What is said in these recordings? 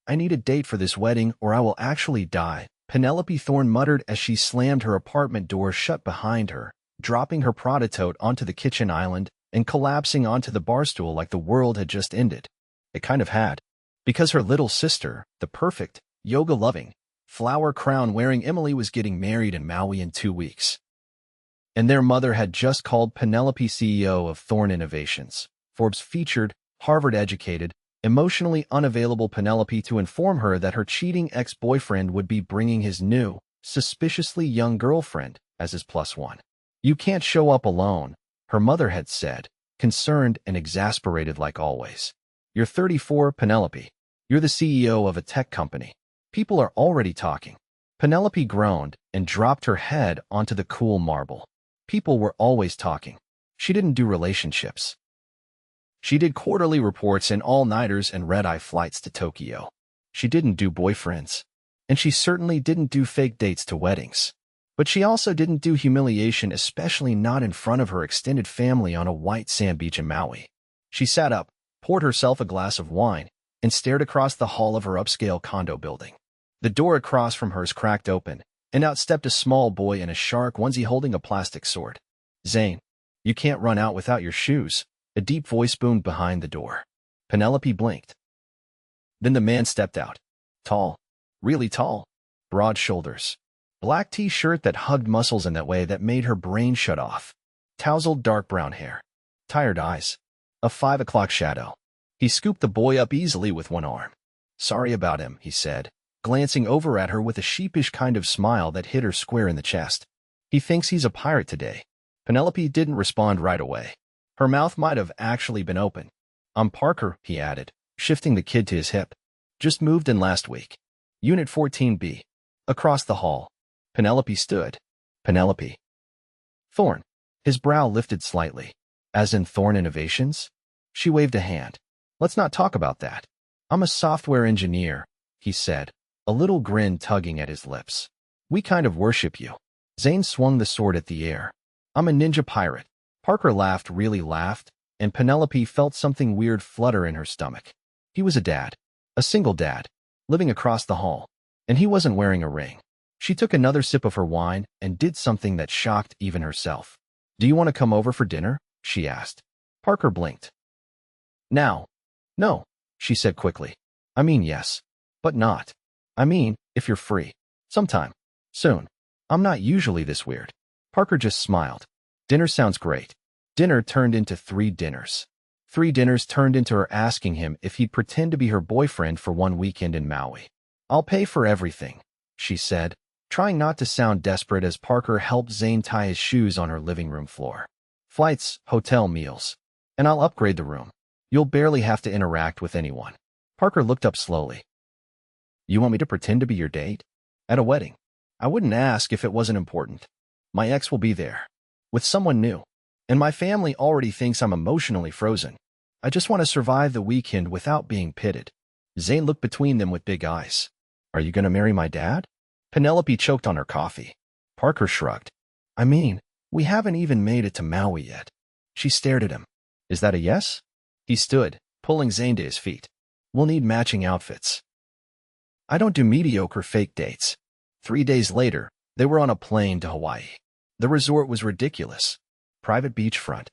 I need a date for this wedding or I will actually die, Penelope Thorne muttered as she slammed her apartment door shut behind her, dropping her Prada tote onto the kitchen island and collapsing onto the barstool like the world had just ended. It kind of had. Because her little sister, the perfect, yoga-loving, flower crown-wearing Emily was getting married in Maui in 2 weeks. And their mother had just called Penelope CEO of Thorne Innovations, Forbes featured, Harvard-educated, emotionally unavailable Penelope to inform her that her cheating ex-boyfriend would be bringing his new, suspiciously young girlfriend as his +1. You can't show up alone, her mother had said, concerned and exasperated like always. You're 34, Penelope. You're the CEO of a tech company. People are already talking. Penelope groaned and dropped her head onto the cool marble. People were always talking. She didn't do relationships. She did quarterly reports and all-nighters and red-eye flights to Tokyo. She didn't do boyfriends. And she certainly didn't do fake dates to weddings. But she also didn't do humiliation, especially not in front of her extended family on a white sand beach in Maui. She sat up, poured herself a glass of wine, and stared across the hall of her upscale condo building. The door across from hers cracked open, and out stepped a small boy in a shark onesie holding a plastic sword. Zane, you can't run out without your shoes, a deep voice boomed behind the door. Penelope blinked. Then the man stepped out. Tall, really tall, broad shoulders, black t-shirt that hugged muscles in that way that made her brain shut off, tousled dark brown hair, tired eyes, a 5 o'clock shadow. He scooped the boy up easily with one arm. Sorry about him, he said, glancing over at her with a sheepish kind of smile that hit her square in the chest. He thinks he's a pirate today. Penelope didn't respond right away. Her mouth might have actually been open. I'm Parker, he added, shifting the kid to his hip. Just moved in last week. Unit 14B. Across the hall. Penelope stood. Penelope Thorne. His brow lifted slightly. As in Thorne Innovations? She waved a hand. Let's not talk about that. I'm a software engineer, he said, a little grin tugging at his lips. We kind of worship you. Zane swung the sword at the air. I'm a ninja pirate. Parker laughed, really laughed, and Penelope felt something weird flutter in her stomach. He was a dad. A single dad. Living across the hall. And he wasn't wearing a ring. She took another sip of her wine and did something that shocked even herself. Do you want to come over for dinner? She asked. Parker blinked. Now. No, she said quickly. I mean yes. But not. I mean, if you're free. Sometime. Soon. I'm not usually this weird. Parker just smiled. Dinner sounds great. Dinner turned into 3 dinners. 3 dinners turned into her asking him if he'd pretend to be her boyfriend for one weekend in Maui. I'll pay for everything, she said, trying not to sound desperate as Parker helped Zane tie his shoes on her living room floor. Flights, hotel meals. And I'll upgrade the room. You'll barely have to interact with anyone. Parker looked up slowly. You want me to pretend to be your date? At a wedding. I wouldn't ask if it wasn't important. My ex will be there. With someone new. And my family already thinks I'm emotionally frozen. I just want to survive the weekend without being pitted. Zane looked between them with big eyes. Are you going to marry my dad? Penelope choked on her coffee. Parker shrugged. I mean, we haven't even made it to Maui yet. She stared at him. Is that a yes? He stood, pulling Zane to his feet. We'll need matching outfits. I don't do mediocre fake dates. 3 days later, they were on a plane to Hawaii. The resort was ridiculous. Private beachfront.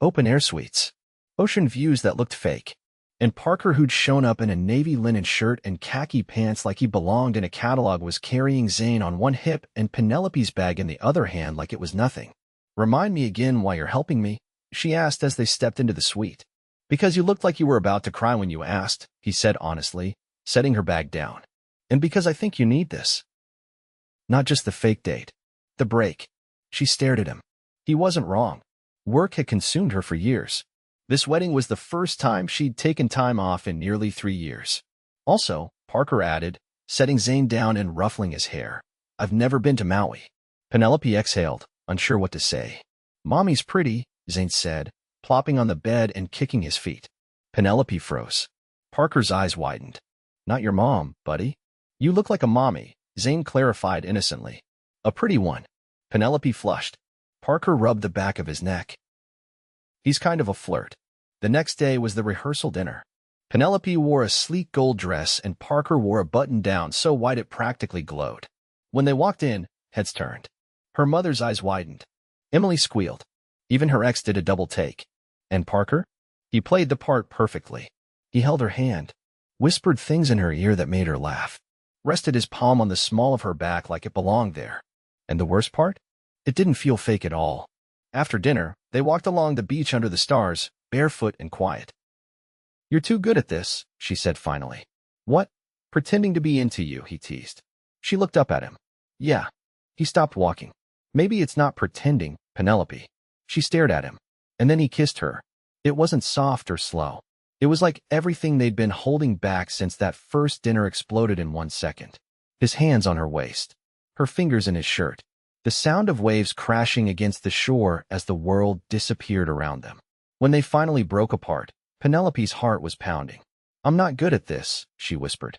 Open-air suites. Ocean views that looked fake. And Parker, who'd shown up in a navy linen shirt and khaki pants like he belonged in a catalog, was carrying Zane on one hip and Penelope's bag in the other hand like it was nothing. Remind me again why you're helping me? She asked as they stepped into the suite. Because you looked like you were about to cry when you asked, he said honestly, setting her bag down. And because I think you need this. Not just the fake date. The break. She stared at him. He wasn't wrong. Work had consumed her for years. This wedding was the first time she'd taken time off in nearly 3 years. Also, Parker added, setting Zane down and ruffling his hair. I've never been to Maui. Penelope exhaled, unsure what to say. Mommy's pretty, Zane said, plopping on the bed and kicking his feet. Penelope froze. Parker's eyes widened. Not your mom, buddy. You look like a mommy, Zane clarified innocently. A pretty one. Penelope flushed. Parker rubbed the back of his neck. He's kind of a flirt. The next day was the rehearsal dinner. Penelope wore a sleek gold dress and Parker wore a button-down so white it practically glowed. When they walked in, heads turned. Her mother's eyes widened. Emily squealed. Even her ex did a double take. And Parker? He played the part perfectly. He held her hand, whispered things in her ear that made her laugh, rested his palm on the small of her back like it belonged there. And the worst part? It didn't feel fake at all. After dinner, they walked along the beach under the stars, barefoot and quiet. "You're too good at this," she said finally. "What? Pretending to be into you," he teased. She looked up at him. "Yeah." He stopped walking. "Maybe it's not pretending, Penelope." She stared at him. And then he kissed her. It wasn't soft or slow. It was like everything they'd been holding back since that first dinner exploded in 1 second. His hands on her waist, her fingers in his shirt, the sound of waves crashing against the shore as the world disappeared around them. When they finally broke apart, Penelope's heart was pounding. "I'm not good at this," she whispered.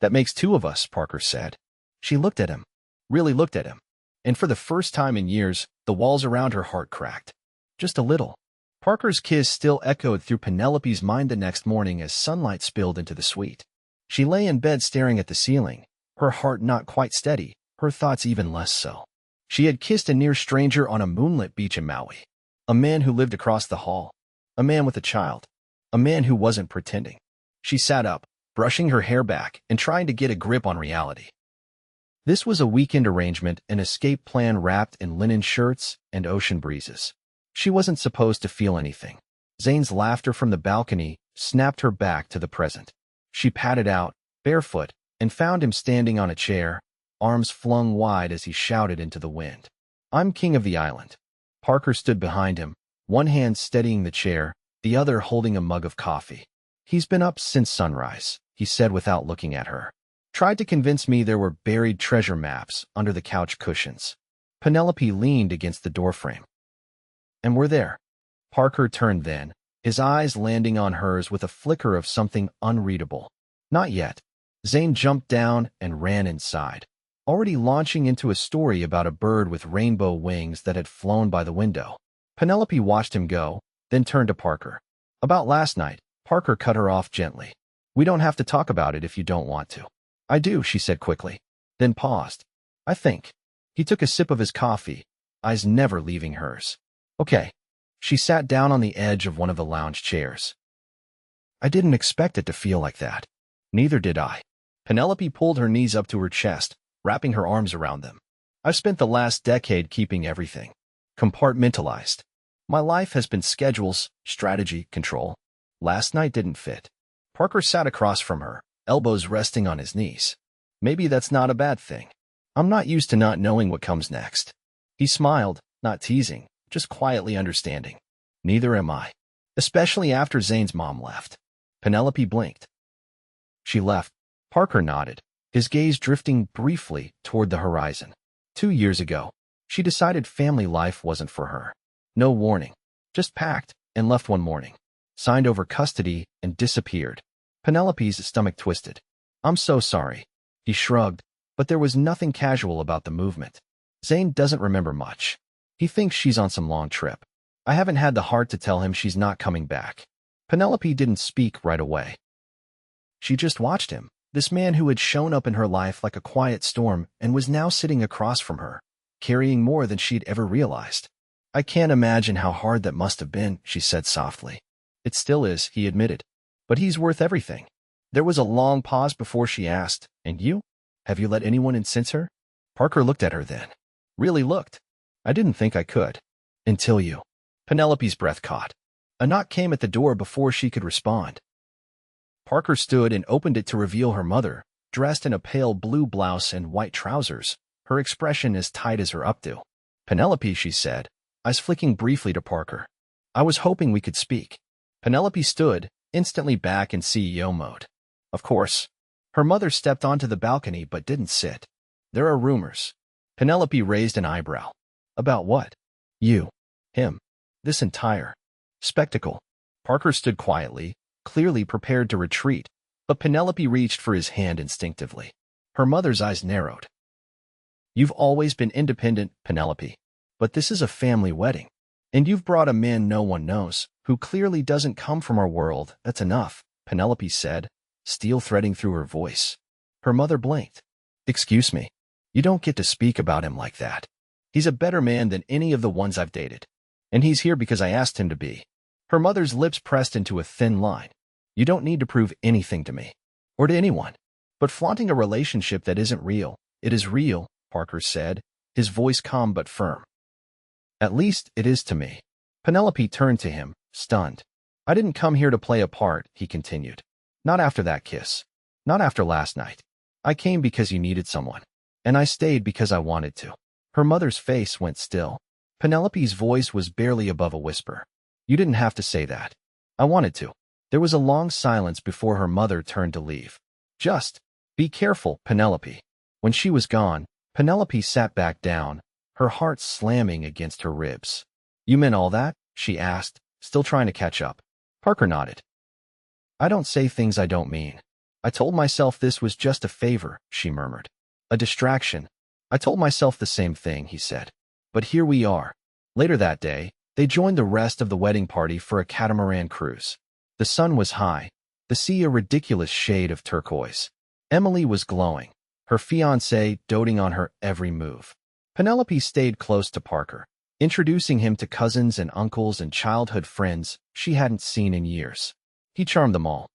"That makes two of us," Parker said. She looked at him, really looked at him, and for the first time in years, the walls around her heart cracked. Just a little. Parker's kiss still echoed through Penelope's mind the next morning as sunlight spilled into the suite. She lay in bed staring at the ceiling, her heart not quite steady, her thoughts even less so. She had kissed a near stranger on a moonlit beach in Maui, a man who lived across the hall, a man with a child, a man who wasn't pretending. She sat up, brushing her hair back and trying to get a grip on reality. This was a weekend arrangement, an escape plan wrapped in linen shirts and ocean breezes. She wasn't supposed to feel anything. Zane's laughter from the balcony snapped her back to the present. She padded out, barefoot, and found him standing on a chair, arms flung wide as he shouted into the wind. "I'm king of the island." Parker stood behind him, one hand steadying the chair, the other holding a mug of coffee. "He's been up since sunrise," he said without looking at her. "Tried to convince me there were buried treasure maps under the couch cushions." Penelope leaned against the doorframe. "And we're there." Parker turned then, his eyes landing on hers with a flicker of something unreadable. "Not yet." Zane jumped down and ran inside, already launching into a story about a bird with rainbow wings that had flown by the window. Penelope watched him go, then turned to Parker. "About last night," Parker cut her off gently. "We don't have to talk about it if you don't want to." "I do," she said quickly, then paused. "I think." He took a sip of his coffee, eyes never leaving hers. "Okay." She sat down on the edge of one of the lounge chairs. "I didn't expect it to feel like that." "Neither did I." Penelope pulled her knees up to her chest, wrapping her arms around them. "I've spent the last decade keeping everything compartmentalized. My life has been schedules, strategy, control. Last night didn't fit." Parker sat across from her, elbows resting on his knees. "Maybe that's not a bad thing. I'm not used to not knowing what comes next." He smiled, not teasing, just quietly understanding. "Neither am I. Especially after Zane's mom left." Penelope blinked. "She left." Parker nodded, his gaze drifting briefly toward the horizon. 2 years ago, she decided family life wasn't for her. No warning. Just packed and left one morning. Signed over custody and disappeared. Penelope's stomach twisted. "I'm so sorry." He shrugged, but there was nothing casual about the movement. "Zane doesn't remember much. He thinks she's on some long trip. I haven't had the heart to tell him she's not coming back." Penelope didn't speak right away. She just watched him, this man who had shown up in her life like a quiet storm and was now sitting across from her, carrying more than she'd ever realized. "I can't imagine how hard that must have been," she said softly. "It still is," he admitted. "But he's worth everything." There was a long pause before she asked, "And you? Have you let anyone in since her?" Parker looked at her then. Really looked. "I didn't think I could. Until you." Penelope's breath caught. A knock came at the door before she could respond. Parker stood and opened it to reveal her mother, dressed in a pale blue blouse and white trousers, her expression as tight as her updo. "Penelope," she said, eyes flicking briefly to Parker. "I was hoping we could speak." Penelope stood, instantly back in CEO mode. "Of course." Her mother stepped onto the balcony but didn't sit. "There are rumors." Penelope raised an eyebrow. "About what?" "You. Him. This entire spectacle." Parker stood quietly, clearly prepared to retreat, but Penelope reached for his hand instinctively. Her mother's eyes narrowed. "You've always been independent, Penelope, but this is a family wedding. And you've brought a man no one knows, who clearly doesn't come from our world. That's enough." Penelope said, steel threading through her voice. Her mother blinked. Excuse me. You don't get to speak about him like that. He's a better man than any of the ones I've dated. And he's here because I asked him to be. Her mother's lips pressed into a thin line. You don't need to prove anything to me. Or to anyone. But flaunting a relationship that isn't real, it is real, Parker said, his voice calm but firm. At least it is to me. Penelope turned to him, stunned. I didn't come here to play a part, he continued. Not after that kiss. Not after last night. I came because you needed someone. And I stayed because I wanted to. Her mother's face went still. Penelope's voice was barely above a whisper. You didn't have to say that. I wanted to. There was a long silence before her mother turned to leave. Just be careful, Penelope. When she was gone, Penelope sat back down, her heart slamming against her ribs. You meant all that? She asked, still trying to catch up. Parker nodded. I don't say things I don't mean. I told myself this was just a favor, she murmured. A distraction. I told myself the same thing, he said. But here we are. Later that day, they joined the rest of the wedding party for a catamaran cruise. The sun was high, the sea a ridiculous shade of turquoise. Emily was glowing, her fiancé doting on her every move. Penelope stayed close to Parker, introducing him to cousins and uncles and childhood friends she hadn't seen in years. He charmed them all.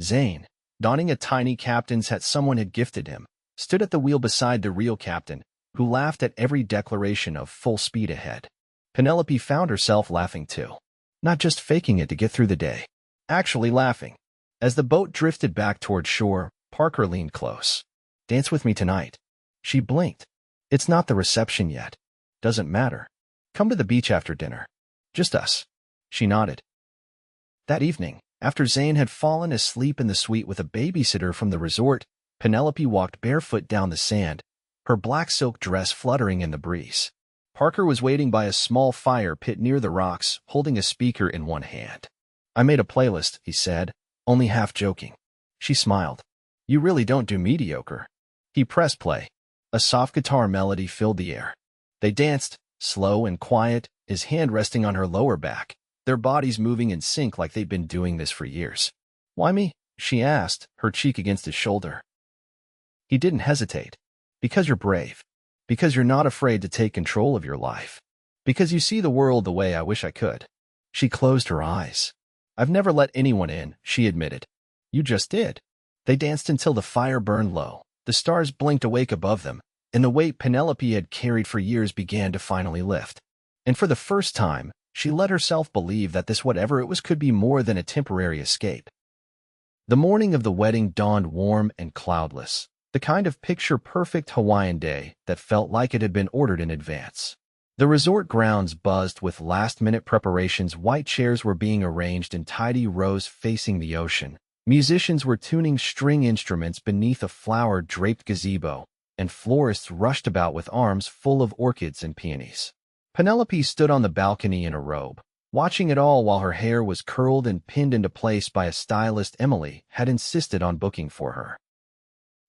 Zane, donning a tiny captain's hat someone had gifted him, stood at the wheel beside the real captain, who laughed at every declaration of full speed ahead. Penelope found herself laughing too. Not just faking it to get through the day. Actually laughing. As the boat drifted back toward shore, Parker leaned close. Dance with me tonight. She blinked. It's not the reception yet. Doesn't matter. Come to the beach after dinner. Just us. She nodded. That evening, after Zane had fallen asleep in the suite with a babysitter from the resort, Penelope walked barefoot down the sand, her black silk dress fluttering in the breeze. Parker was waiting by a small fire pit near the rocks, holding a speaker in one hand. I made a playlist, he said, only half joking. She smiled. You really don't do mediocre. He pressed play. A soft guitar melody filled the air. They danced, slow and quiet, his hand resting on her lower back, their bodies moving in sync like they'd been doing this for years. Why me? She asked, her cheek against his shoulder. He didn't hesitate. Because you're brave. Because you're not afraid to take control of your life. Because you see the world the way I wish I could. She closed her eyes. I've never let anyone in, she admitted. You just did. They danced until the fire burned low. The stars blinked awake above them, and the weight Penelope had carried for years began to finally lift. And for the first time, she let herself believe that this whatever it was could be more than a temporary escape. The morning of the wedding dawned warm and cloudless, the kind of picture-perfect Hawaiian day that felt like it had been ordered in advance. The resort grounds buzzed with last-minute preparations. White chairs were being arranged in tidy rows facing the ocean. Musicians were tuning string instruments beneath a flower-draped gazebo, and florists rushed about with arms full of orchids and peonies. Penelope stood on the balcony in a robe, watching it all while her hair was curled and pinned into place by a stylist Emily had insisted on booking for her.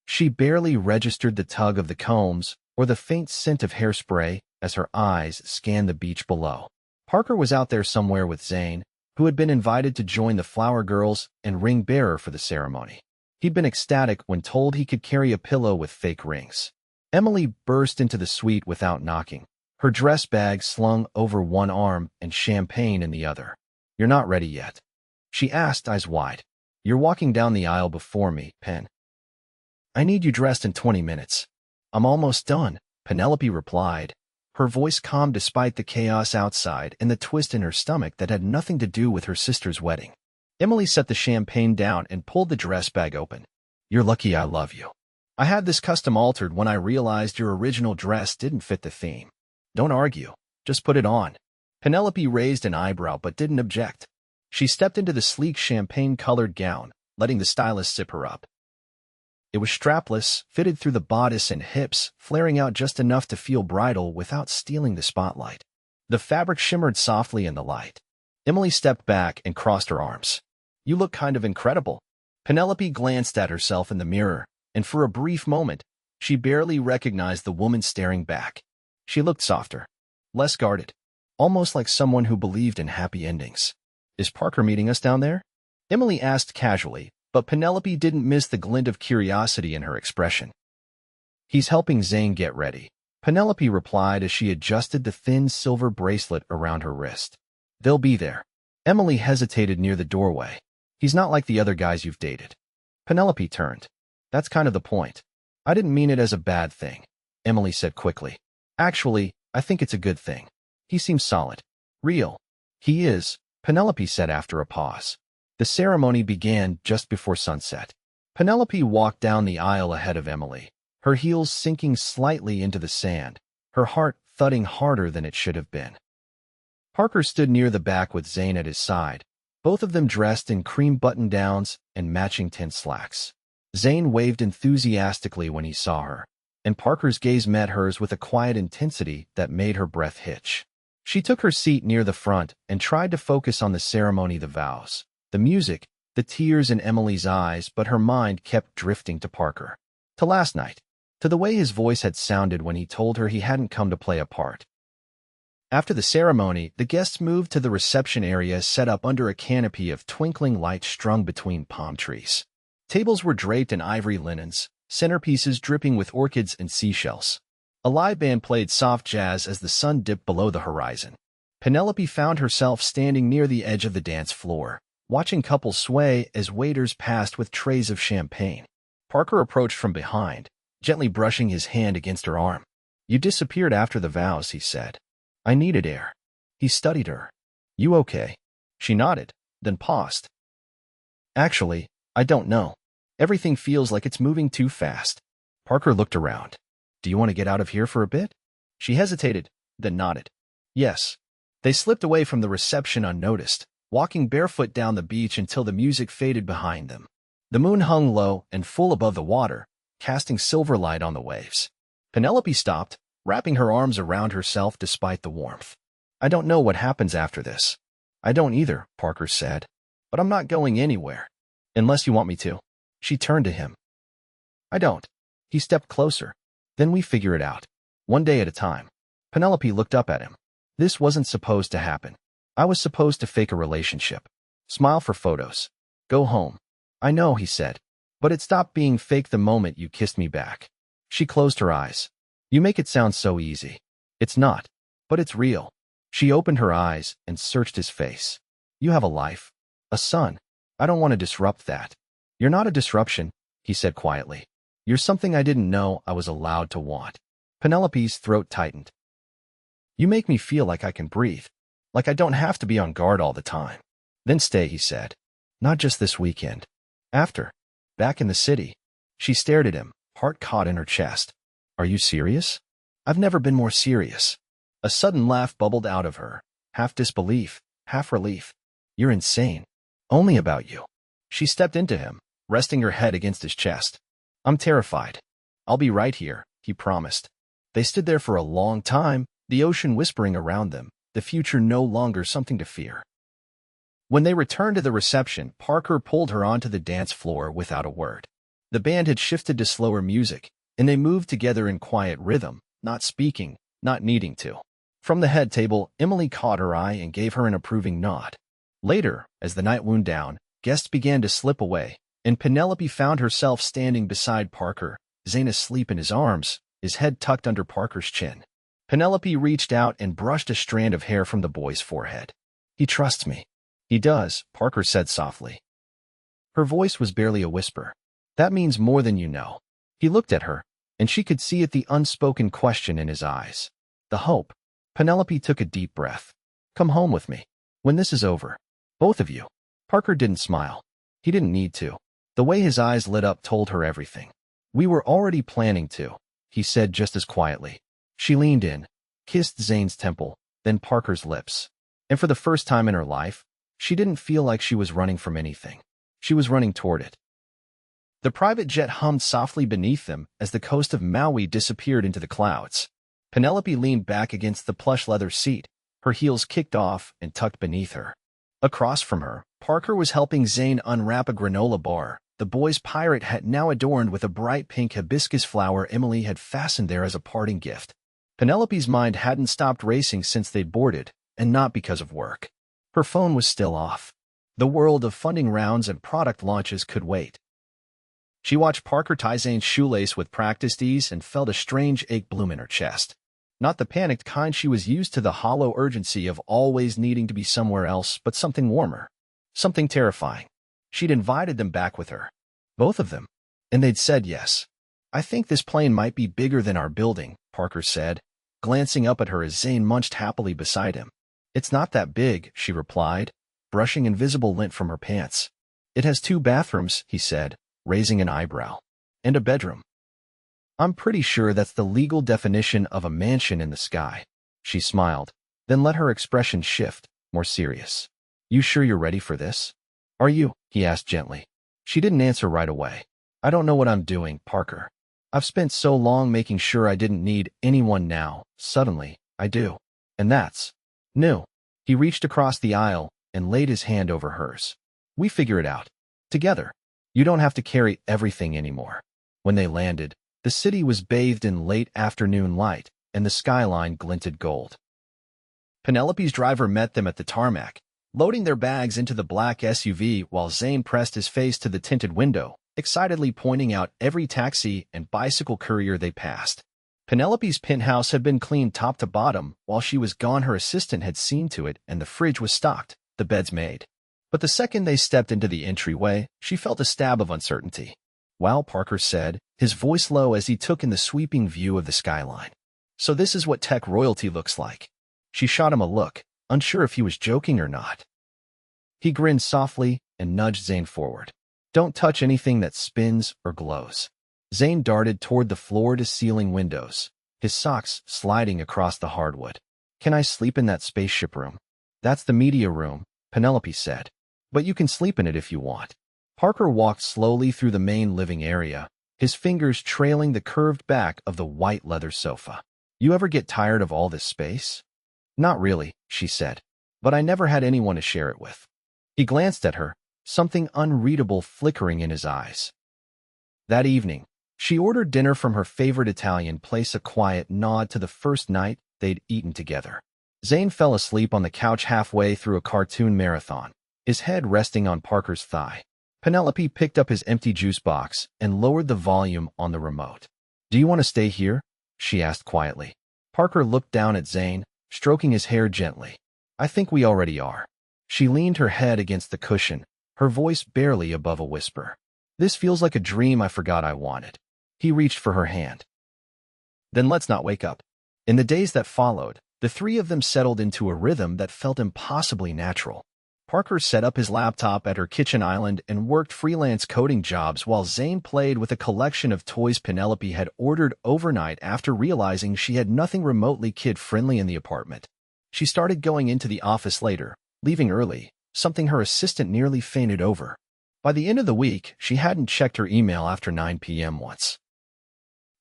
She barely registered the tug of the combs or the faint scent of hairspray as her eyes scanned the beach below. Parker was out there somewhere with Zane, who had been invited to join the flower girls and ring bearer for the ceremony. He'd been ecstatic when told he could carry a pillow with fake rings. Emily burst into the suite without knocking, her dress bag slung over one arm and champagne in the other. You're not ready yet? She asked, eyes wide. You're walking down the aisle before me, Pen. I need you dressed in 20 minutes. I'm almost done, Penelope replied, her voice calm despite the chaos outside and the twist in her stomach that had nothing to do with her sister's wedding. Emily set the champagne down and pulled the dress bag open. You're lucky I love you. I had this custom altered when I realized your original dress didn't fit the theme. Don't argue. Just put it on. Penelope raised an eyebrow but didn't object. She stepped into the sleek champagne-colored gown, letting the stylist zip her up. It was strapless, fitted through the bodice and hips, flaring out just enough to feel bridal without stealing the spotlight. The fabric shimmered softly in the light. Emily stepped back and crossed her arms. You look kind of incredible. Penelope glanced at herself in the mirror, and for a brief moment, she barely recognized the woman staring back. She looked softer, less guarded, almost like someone who believed in happy endings. Is Parker meeting us down there? Emily asked casually, but Penelope didn't miss the glint of curiosity in her expression. He's helping Zane get ready, Penelope replied as she adjusted the thin silver bracelet around her wrist. They'll be there. Emily hesitated near the doorway. He's not like the other guys you've dated. Penelope turned. That's kind of the point. I didn't mean it as a bad thing, Emily said quickly. Actually, I think it's a good thing. He seems solid. Real. He is, Penelope said after a pause. The ceremony began just before sunset. Penelope walked down the aisle ahead of Emily, her heels sinking slightly into the sand, her heart thudding harder than it should have been. Parker stood near the back with Zane at his side, both of them dressed in cream button-downs and matching tin slacks. Zane waved enthusiastically when he saw her, and Parker's gaze met hers with a quiet intensity that made her breath hitch. She took her seat near the front and tried to focus on the ceremony, the vows, the music, the tears in Emily's eyes, but her mind kept drifting to Parker. To last night, to the way his voice had sounded when he told her he hadn't come to play a part. After the ceremony, the guests moved to the reception area set up under a canopy of twinkling lights strung between palm trees. Tables were draped in ivory linens, centerpieces dripping with orchids and seashells. A live band played soft jazz as the sun dipped below the horizon. Penelope found herself standing near the edge of the dance floor, watching couples sway as waiters passed with trays of champagne. Parker approached from behind, gently brushing his hand against her arm. You disappeared after the vows, he said. I needed air. He studied her. You okay? She nodded, then paused. Actually, I don't know. Everything feels like it's moving too fast. Parker looked around. Do you want to get out of here for a bit? She hesitated, then nodded. Yes. They slipped away from the reception unnoticed, walking barefoot down the beach until the music faded behind them. The moon hung low and full above the water, casting silver light on the waves. Penelope stopped, wrapping her arms around herself despite the warmth. I don't know what happens after this. I don't either, Parker said. But I'm not going anywhere. Unless you want me to. She turned to him. I don't. He stepped closer. Then we figure it out. One day at a time. Penelope looked up at him. This wasn't supposed to happen. I was supposed to fake a relationship. Smile for photos. Go home. I know, he said. But it stopped being fake the moment you kissed me back. She closed her eyes. You make it sound so easy. It's not. But it's real. She opened her eyes and searched his face. You have a life. A son. I don't want to disrupt that. You're not a disruption, he said quietly. You're something I didn't know I was allowed to want. Penelope's throat tightened. You make me feel like I can breathe. Like I don't have to be on guard all the time. Then stay, he said. Not just this weekend. After. Back in the city. She stared at him, heart caught in her chest. Are you serious? I've never been more serious. A sudden laugh bubbled out of her, half disbelief, half relief. You're insane. Only about you. She stepped into him, resting her head against his chest. I'm terrified. I'll be right here, he promised. They stood there for a long time, the ocean whispering around them, the future no longer something to fear. When they returned to the reception, Parker pulled her onto the dance floor without a word. The band had shifted to slower music, and they moved together in quiet rhythm, not speaking, not needing to. From the head table, Emily caught her eye and gave her an approving nod. Later, as the night wound down, guests began to slip away, and Penelope found herself standing beside Parker, Zane asleep in his arms, his head tucked under Parker's chin. Penelope reached out and brushed a strand of hair from the boy's forehead. He trusts me. He does, Parker said softly. Her voice was barely a whisper. That means more than you know. He looked at her, and she could see it, the unspoken question in his eyes. The hope. Penelope took a deep breath. Come home with me. When this is over. Both of you. Parker didn't smile. He didn't need to. The way his eyes lit up told her everything. We were already planning to, he said just as quietly. She leaned in, kissed Zane's temple, then Parker's lips. And for the first time in her life, she didn't feel like she was running from anything. She was running toward it. The private jet hummed softly beneath them as the coast of Maui disappeared into the clouds. Penelope leaned back against the plush leather seat, her heels kicked off and tucked beneath her. Across from her, Parker was helping Zane unwrap a granola bar, the boy's pirate hat now adorned with a bright pink hibiscus flower Emily had fastened there as a parting gift. Penelope's mind hadn't stopped racing since they'd boarded, and not because of work. Her phone was still off. The world of funding rounds and product launches could wait. She watched Parker tie Zane's shoelace with practiced ease and felt a strange ache bloom in her chest. Not the panicked kind she was used to, the hollow urgency of always needing to be somewhere else, but something warmer. Something terrifying. She'd invited them back with her. Both of them. And they'd said yes. "I think this plane might be bigger than our building," Parker said, glancing up at her as Zane munched happily beside him. "It's not that big," she replied, brushing invisible lint from her pants. "It has 2 bathrooms," he said, raising an eyebrow. "And a bedroom." "I'm pretty sure that's the legal definition of a mansion in the sky." She smiled, then let her expression shift, more serious. "You sure you're ready for this?" "Are you?" he asked gently. She didn't answer right away. "I don't know what I'm doing, Parker. I've spent so long making sure I didn't need anyone. Now, suddenly, I do. And that's new." He reached across the aisle and laid his hand over hers. "We figure it out. Together. You don't have to carry everything anymore." When they landed, the city was bathed in late afternoon light, and the skyline glinted gold. Penelope's driver met them at the tarmac, loading their bags into the black SUV while Zane pressed his face to the tinted window, excitedly pointing out every taxi and bicycle courier they passed. Penelope's penthouse had been cleaned top to bottom. While she was gone, her assistant had seen to it, and the fridge was stocked, the beds made. But the second they stepped into the entryway, she felt a stab of uncertainty. "Wow," Parker said, his voice low as he took in the sweeping view of the skyline. "So this is what tech royalty looks like." She shot him a look, unsure if he was joking or not. He grinned softly and nudged Zane forward. "Don't touch anything that spins or glows." Zane darted toward the floor-to-ceiling windows, his socks sliding across the hardwood. "Can I sleep in that spaceship room?" "That's the media room," Penelope said. "But you can sleep in it if you want." Parker walked slowly through the main living area, his fingers trailing the curved back of the white leather sofa. "You ever get tired of all this space?" "Not really," she said. "But I never had anyone to share it with." He glanced at her, something unreadable flickering in his eyes. That evening, she ordered dinner from her favorite Italian place, a quiet nod to the first night they'd eaten together. Zane fell asleep on the couch halfway through a cartoon marathon, his head resting on Parker's thigh. Penelope picked up his empty juice box and lowered the volume on the remote. "Do you want to stay here?" she asked quietly. Parker looked down at Zane, stroking his hair gently. "I think we already are." She leaned her head against the cushion, her voice barely above a whisper. "This feels like a dream I forgot I wanted." He reached for her hand. "Then let's not wake up." In the days that followed, the three of them settled into a rhythm that felt impossibly natural. Parker set up his laptop at her kitchen island and worked freelance coding jobs while Zane played with a collection of toys Penelope had ordered overnight after realizing she had nothing remotely kid-friendly in the apartment. She started going into the office later, leaving early, something her assistant nearly fainted over. By the end of the week, she hadn't checked her email after 9 p.m. once.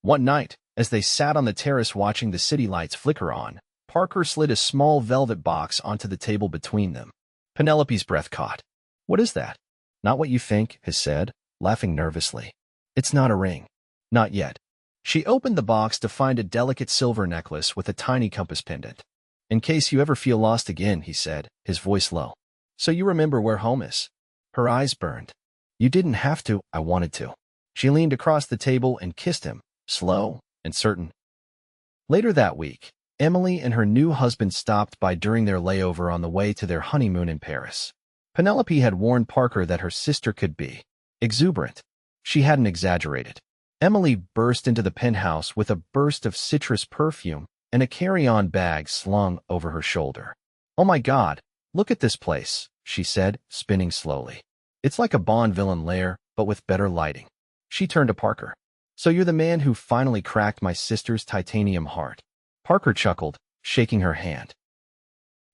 One night, as they sat on the terrace watching the city lights flicker on, Parker slid a small velvet box onto the table between them. Penelope's breath caught. "What is that?" "Not what you think," he said, laughing nervously. "It's not a ring." "Not yet." She opened the box to find a delicate silver necklace with a tiny compass pendant. "In case you ever feel lost again," he said, his voice low. "So you remember where home is." Her eyes burned. "You didn't have to, I wanted to." She leaned across the table and kissed him, slow and certain. Later that week, Emily and her new husband stopped by during their layover on the way to their honeymoon in Paris. Penelope had warned Parker that her sister could be exuberant. She hadn't exaggerated. Emily burst into the penthouse with a burst of citrus perfume and a carry-on bag slung over her shoulder. "Oh my God, look at this place," she said, spinning slowly. "It's like a Bond villain lair, but with better lighting." She turned to Parker. "So you're the man who finally cracked my sister's titanium heart." Parker chuckled, shaking her hand.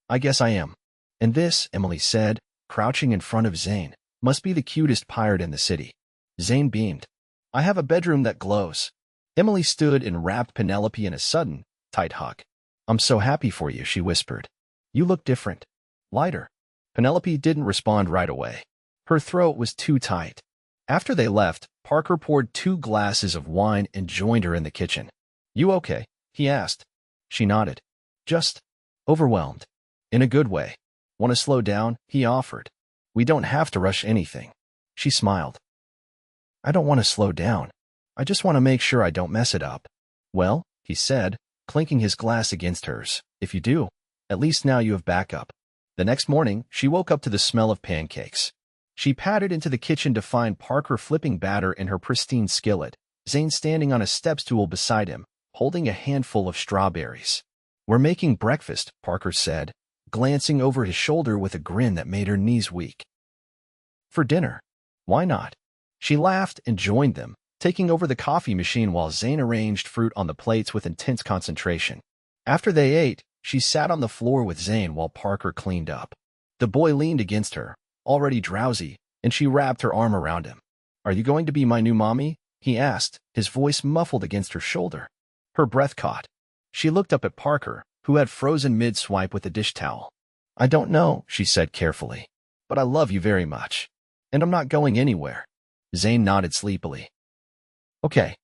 "I guess I am. And this," Emily said, crouching in front of Zane, "must be the cutest pirate in the city." Zane beamed. "I have a bedroom that glows." Emily stood and wrapped Penelope in a sudden, tight hug. "I'm so happy for you," she whispered. "You look different. Lighter." Penelope didn't respond right away. Her throat was too tight. After they left, Parker poured 2 glasses of wine and joined her in the kitchen. "You okay?" he asked. She nodded. "Just overwhelmed. In a good way." "Want to slow down?" he offered. We don't have to rush anything. She smiled. I don't want to slow down. I just want to make sure I don't mess it up. Well, he said, clinking his glass against hers, if you do, at least now you have backup. The next morning, she woke up to the smell of pancakes. She padded into the kitchen to find Parker flipping batter in her pristine skillet, Zane standing on a step stool beside him, holding a handful of strawberries. We're making breakfast, Parker said, glancing over his shoulder with a grin that made her knees weak. For dinner. Why not? She laughed and joined them, taking over the coffee machine while Zane arranged fruit on the plates with intense concentration. After they ate, she sat on the floor with Zane while Parker cleaned up. The boy leaned against her, already drowsy, and she wrapped her arm around him. Are you going to be my new mommy? He asked, his voice muffled against her shoulder. Her breath caught. She looked up at Parker, who had frozen mid-swipe with a dish towel. I don't know, she said carefully, but I love you very much. And I'm not going anywhere. Zane nodded sleepily. Okay.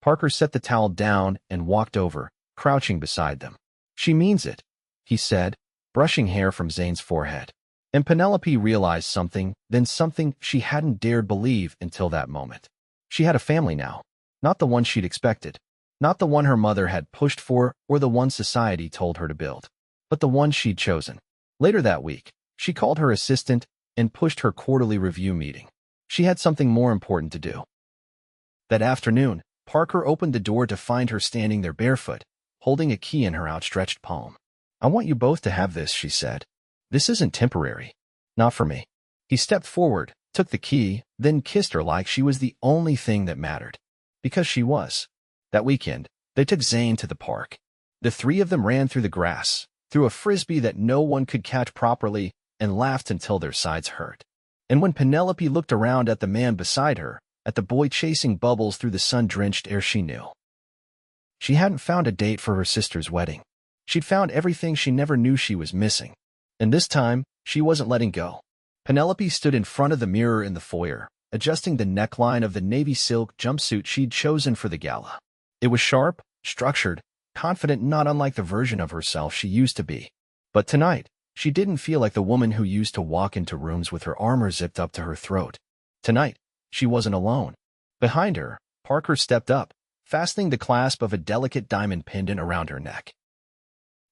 Parker set the towel down and walked over, crouching beside them. She means it, he said, brushing hair from Zane's forehead. And Penelope realized something, then something she hadn't dared believe until that moment. She had a family now, not the one she'd expected, not the one her mother had pushed for or the one society told her to build, but the one she'd chosen. Later that week, she called her assistant and pushed her quarterly review meeting. She had something more important to do. That afternoon, Parker opened the door to find her standing there barefoot, holding a key in her outstretched palm. I want you both to have this, she said. This isn't temporary. Not for me. He stepped forward, took the key, then kissed her like she was the only thing that mattered. Because she was. That weekend, they took Zane to the park. The three of them ran through the grass, threw a frisbee that no one could catch properly, and laughed until their sides hurt. And when Penelope looked around at the man beside her, at the boy chasing bubbles through the sun-drenched air, she knew. She hadn't found a date for her sister's wedding. She'd found everything she never knew she was missing. And this time, she wasn't letting go. Penelope stood in front of the mirror in the foyer, adjusting the neckline of the navy silk jumpsuit she'd chosen for the gala. It was sharp, structured, confident, not unlike the version of herself she used to be. But tonight, she didn't feel like the woman who used to walk into rooms with her armor zipped up to her throat. Tonight, she wasn't alone. Behind her, Parker stepped up, fastening the clasp of a delicate diamond pendant around her neck.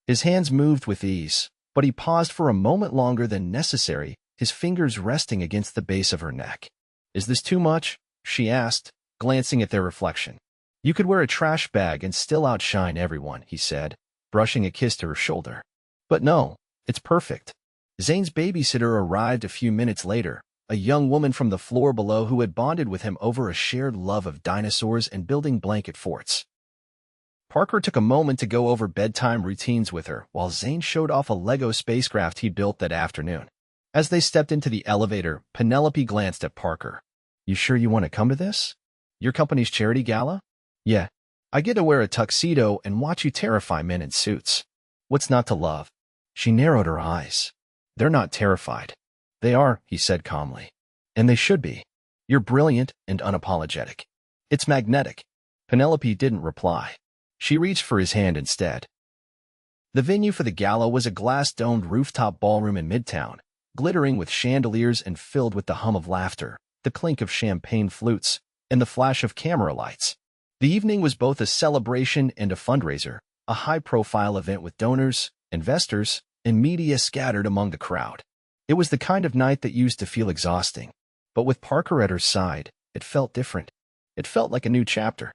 His hands moved with ease, but he paused for a moment longer than necessary, his fingers resting against the base of her neck. Is this too much? She asked, glancing at their reflection. You could wear a trash bag and still outshine everyone, he said, brushing a kiss to her shoulder. But no, it's perfect. Zane's babysitter arrived a few minutes later, a young woman from the floor below who had bonded with him over a shared love of dinosaurs and building blanket forts. Parker took a moment to go over bedtime routines with her while Zane showed off a Lego spacecraft he built that afternoon. As they stepped into the elevator, Penelope glanced at Parker. You sure you want to come to this? Your company's charity gala? Yeah. I get to wear a tuxedo and watch you terrify men in suits. What's not to love? She narrowed her eyes. They're not terrified. They are, he said calmly. And they should be. You're brilliant and unapologetic. It's magnetic. Penelope didn't reply. She reached for his hand instead. The venue for the gala was a glass-domed rooftop ballroom in Midtown, glittering with chandeliers and filled with the hum of laughter, the clink of champagne flutes, and the flash of camera lights. The evening was both a celebration and a fundraiser, a high-profile event with donors, investors, and media scattered among the crowd. It was the kind of night that used to feel exhausting, but with Parker at her side, it felt different. It felt like a new chapter.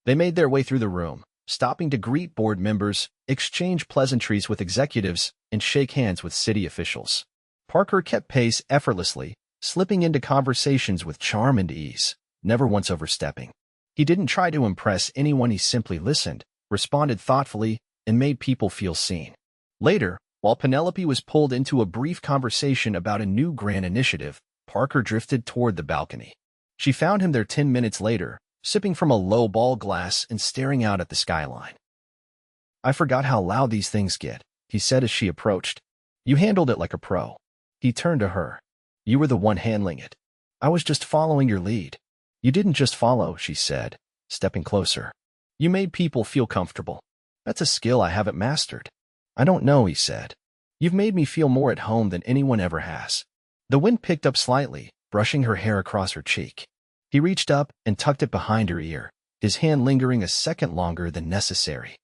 They made their way through the room, stopping to greet board members, exchange pleasantries with executives, and shake hands with city officials. Parker kept pace effortlessly, slipping into conversations with charm and ease, never once overstepping. He didn't try to impress anyone, he simply listened, responded thoughtfully, and made people feel seen. Later, while Penelope was pulled into a brief conversation about a new grand initiative, Parker drifted toward the balcony. She found him there 10 minutes later, sipping from a low ball glass and staring out at the skyline. I forgot how loud these things get, he said as she approached. You handled it like a pro. He turned to her. You were the one handling it. I was just following your lead. You didn't just follow, she said, stepping closer. You made people feel comfortable. That's a skill I haven't mastered. I don't know, he said. You've made me feel more at home than anyone ever has. The wind picked up slightly, brushing her hair across her cheek. He reached up and tucked it behind her ear, his hand lingering a second longer than necessary.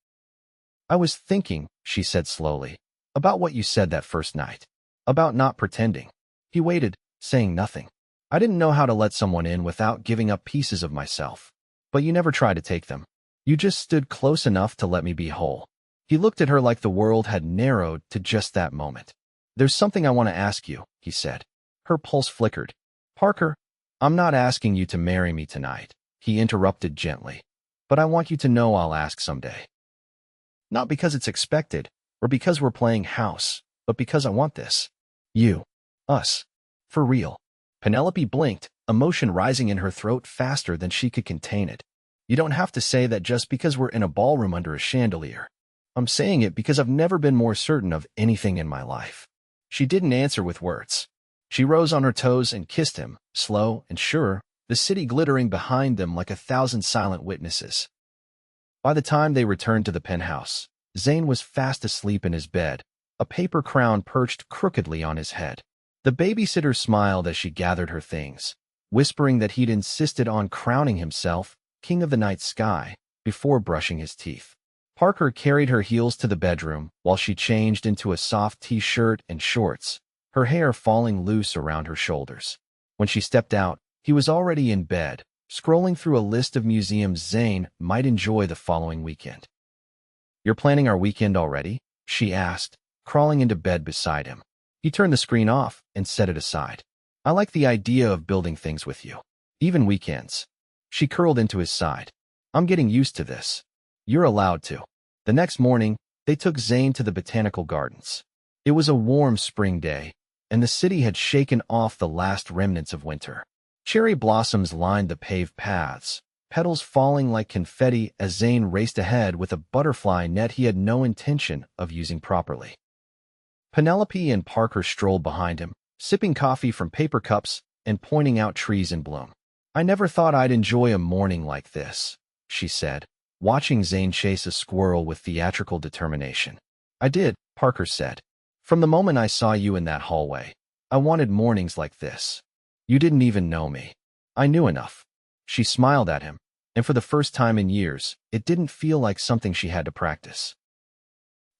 "I was thinking," she said slowly, "about what you said that first night. About not pretending." He waited, saying nothing. "I didn't know how to let someone in without giving up pieces of myself. But you never tried to take them. You just stood close enough to let me be whole." He looked at her like the world had narrowed to just that moment. "There's something I want to ask you," he said. Her pulse flickered. "Parker, I'm not asking you to marry me tonight," he interrupted gently. "But I want you to know I'll ask someday. Not because it's expected, or because we're playing house, but because I want this. You. Us. For real." Penelope blinked, emotion rising in her throat faster than she could contain it. "You don't have to say that just because we're in a ballroom under a chandelier. I'm saying it because I've never been more certain of anything in my life." She didn't answer with words. She rose on her toes and kissed him, slow and sure, the city glittering behind them like 1,000 silent witnesses. By the time they returned to the penthouse, Zane was fast asleep in his bed, a paper crown perched crookedly on his head. The babysitter smiled as she gathered her things, whispering that he'd insisted on crowning himself king of the night sky before brushing his teeth. Parker carried her heels to the bedroom while she changed into a soft t-shirt and shorts, her hair falling loose around her shoulders. When she stepped out, he was already in bed, scrolling through a list of museums Zane might enjoy the following weekend. "You're planning our weekend already?" she asked, crawling into bed beside him. He turned the screen off and set it aside. "I like the idea of building things with you. Even weekends." She curled into his side. "I'm getting used to this. You're allowed to." The next morning, they took Zane to the botanical gardens. It was a warm spring day, and the city had shaken off the last remnants of winter. Cherry blossoms lined the paved paths, petals falling like confetti as Zane raced ahead with a butterfly net he had no intention of using properly. Penelope and Parker strolled behind him, sipping coffee from paper cups and pointing out trees in bloom. "I never thought I'd enjoy a morning like this," she said, watching Zane chase a squirrel with theatrical determination. "I did," Parker said. "From the moment I saw you in that hallway, I wanted mornings like this. You didn't even know me. I knew enough." She smiled at him, and for the first time in years, it didn't feel like something she had to practice.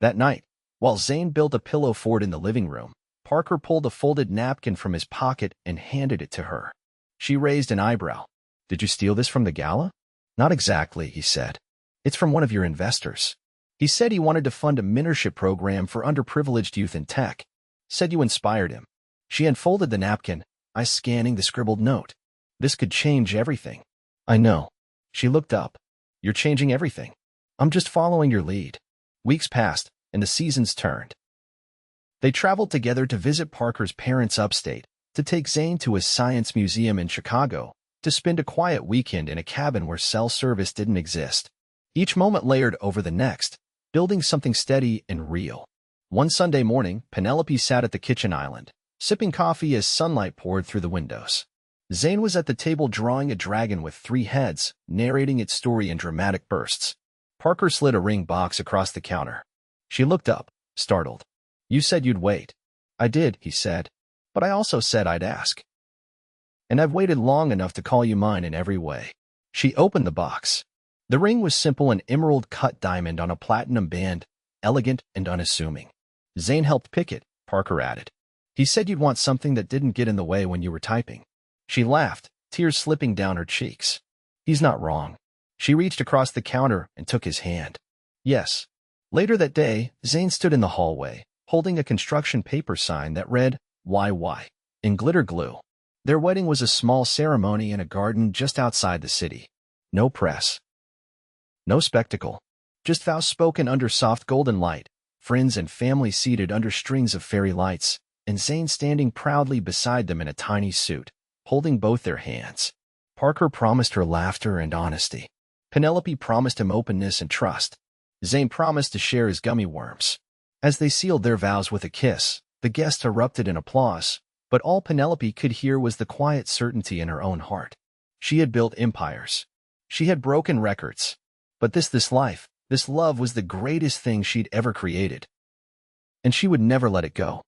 That night, while Zane built a pillow fort in the living room, Parker pulled a folded napkin from his pocket and handed it to her. She raised an eyebrow. "Did you steal this from the gala?" "Not exactly," he said. "It's from one of your investors. He said he wanted to fund a mentorship program for underprivileged youth in tech. Said you inspired him." She unfolded the napkin, eyes scanning the scribbled note. "This could change everything." "I know." She looked up. "You're changing everything. I'm just following your lead." Weeks passed, and the seasons turned. They traveled together to visit Parker's parents upstate, to take Zane to a science museum in Chicago, to spend a quiet weekend in a cabin where cell service didn't exist. Each moment layered over the next, building something steady and real. One Sunday morning, Penelope sat at the kitchen island, sipping coffee as sunlight poured through the windows. Zane was at the table drawing a dragon with 3 heads, narrating its story in dramatic bursts. Parker slid a ring box across the counter. She looked up, startled. "You said you'd wait." "I did," he said. "But I also said I'd ask. And I've waited long enough to call you mine in every way." She opened the box. The ring was simple, an emerald-cut diamond on a platinum band, elegant and unassuming. Zane helped pick it, Parker added. "He said you'd want something that didn't get in the way when you were typing." She laughed, tears slipping down her cheeks. "He's not wrong." She reached across the counter and took his hand. "Yes." Later that day, Zane stood in the hallway, holding a construction paper sign that read, "YY," in glitter glue. Their wedding was a small ceremony in a garden just outside the city. No press. No spectacle. Just vows spoken under soft golden light, friends and family seated under strings of fairy lights, and Zane standing proudly beside them in a tiny suit, holding both their hands. Parker promised her laughter and honesty. Penelope promised him openness and trust. Zane promised to share his gummy worms. As they sealed their vows with a kiss, the guests erupted in applause, but all Penelope could hear was the quiet certainty in her own heart. She had built empires. She had broken records. But this life, this love was the greatest thing she'd ever created. And she would never let it go.